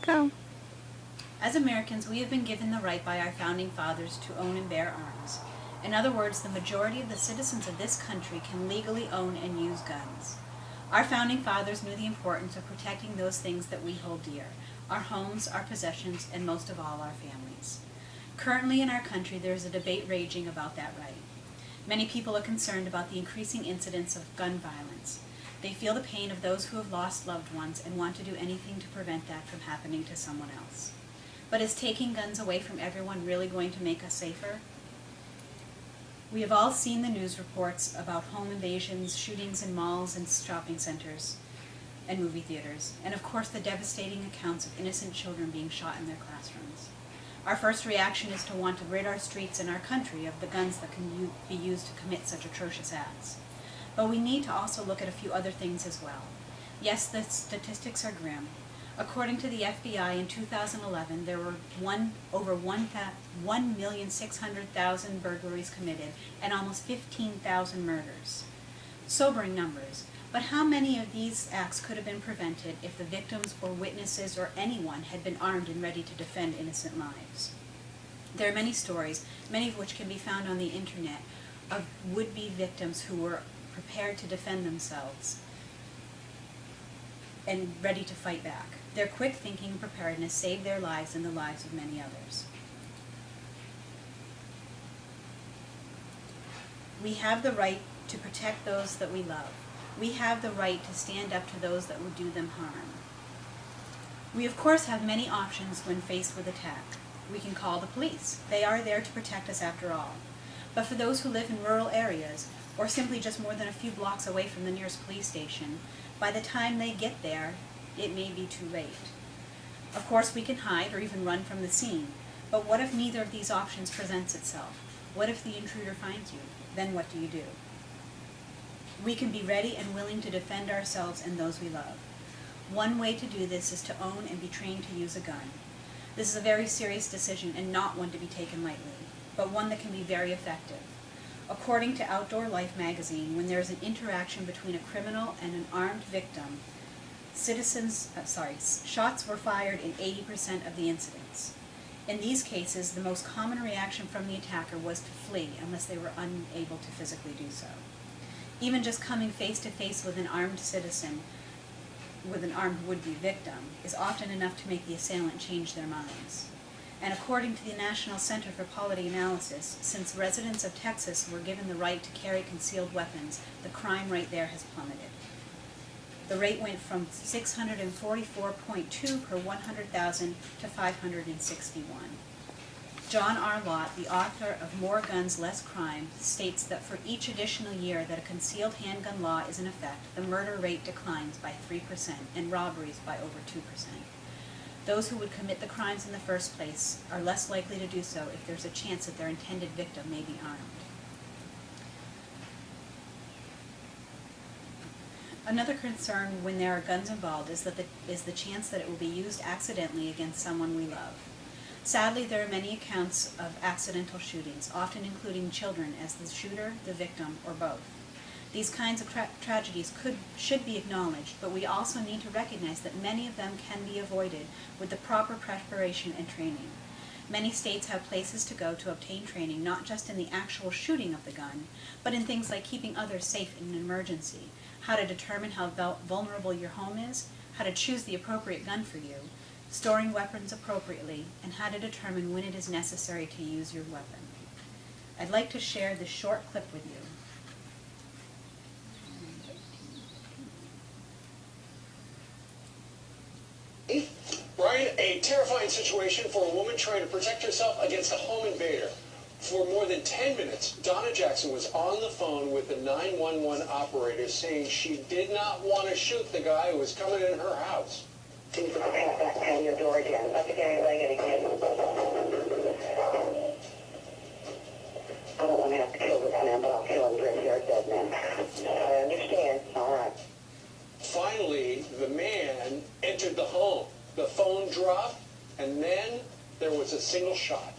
Go. As Americans, we have been given the right by our founding fathers to own and bear arms. In other words, the majority of the citizens of this country can legally own and use guns. Our founding fathers knew the importance of protecting those things that we hold dear: our homes, our possessions, and most of all, our families. Currently in our country, there is a debate raging about that right. Many people are concerned about the increasing incidence of gun violence. They feel the pain of those who have lost loved ones and want to do anything to prevent that from happening to someone else. But is taking guns away from everyone really going to make us safer? We have all seen the news reports about home invasions, shootings in malls and shopping centers and movie theaters, and of course the devastating accounts of innocent children being shot in their classrooms. Our first reaction is to want to rid our streets and our country of the guns that can be used to commit such atrocious acts. But we need to also look at a few other things as well. Yes, the statistics are grim. According to the FBI, in 2011, there were over 1,600,000 burglaries committed and almost 15,000 murders. Sobering numbers, but how many of these acts could have been prevented if the victims or witnesses or anyone had been armed and ready to defend innocent lives? There are many stories, many of which can be found on the internet, of would-be victims who were prepared to defend themselves and ready to fight back. Their quick thinking and preparedness saved their lives and the lives of many others. We have the right to protect those that we love. We have the right to stand up to those that would do them harm. We of course have many options when faced with attack. We can call the police. They are there to protect us after all. But for those who live in rural areas, or simply just more than a few blocks away from the nearest police station, by the time they get there, it may be too late. Of course, we can hide or even run from the scene, but what if neither of these options presents itself? What if the intruder finds you? Then what do you do? We can be ready and willing to defend ourselves and those we love. One way to do this is to own and be trained to use a gun. This is a very serious decision and not one to be taken lightly, but one that can be very effective. According to Outdoor Life magazine, when there is an interaction between a criminal and an armed victim, shots were fired in 80% of the incidents. In these cases, the most common reaction from the attacker was to flee unless they were unable to physically do so. Even just coming face to face with an armed citizen, with an armed would-be victim, is often enough to make the assailant change their minds. And according to the National Center for Quality Analysis, since residents of Texas were given the right to carry concealed weapons, the crime rate there has plummeted. The rate went from 644.2 per 100,000 to 561. John R. Lott, the author of More Guns, Less Crime, states that for each additional year that a concealed handgun law is in effect, the murder rate declines by 3% and robberies by over 2%. Those who would commit the crimes in the first place are less likely to do so if there's a chance that their intended victim may be armed. Another concern when there are guns involved is the chance that it will be used accidentally against someone we love. Sadly, there are many accounts of accidental shootings, often including children as the shooter, the victim, or both. These kinds of tragedies should be acknowledged, but we also need to recognize that many of them can be avoided with the proper preparation and training. Many states have places to go to obtain training, not just in the actual shooting of the gun, but in things like keeping others safe in an emergency, how to determine how vulnerable your home is, how to choose the appropriate gun for you, storing weapons appropriately, and how to determine when it is necessary to use your weapon. I'd like to share this short clip with you. Brian, a terrifying situation for a woman trying to protect herself against a home invader. For more than 10 minutes, Donna Jackson was on the phone with the 911 operator saying she did not want to shoot the guy who was coming in her house. Can you put the back patio door again? Up again, leg it again. I don't want to have to kill this man, but I'll kill him if you're a dead man. I understand. All right. Finally, the man entered the home. The phone dropped, and then there was a single shot.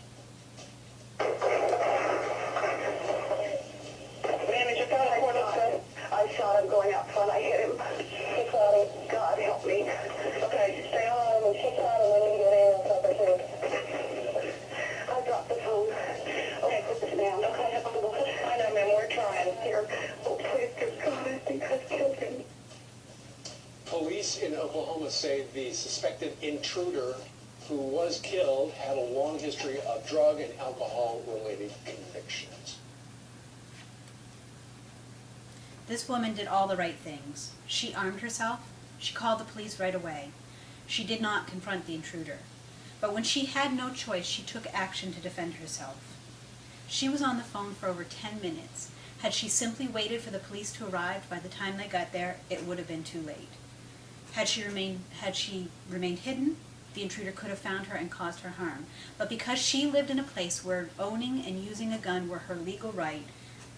Man, is your phone recording, sir? I shot him going out front. I hit him. God help me. Okay, stay on and kick out and then the suspected intruder who was killed had a long history of drug and alcohol-related convictions. This woman did all the right things. She armed herself. She called the police right away. She did not confront the intruder. But when she had no choice, she took action to defend herself. She was on the phone for over 10 minutes. Had she simply waited for the police to arrive, by the time they got there, it would have been too late. Had she remained hidden, the intruder could have found her and caused her harm. But because she lived in a place where owning and using a gun were her legal right,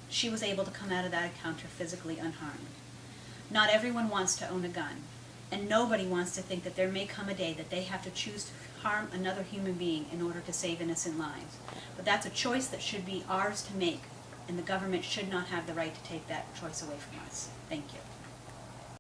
she was able to come out of that encounter physically unharmed. Not everyone wants to own a gun, and nobody wants to think that there may come a day that they have to choose to harm another human being in order to save innocent lives. But that's a choice that should be ours to make, and the government should not have the right to take that choice away from us. Thank you.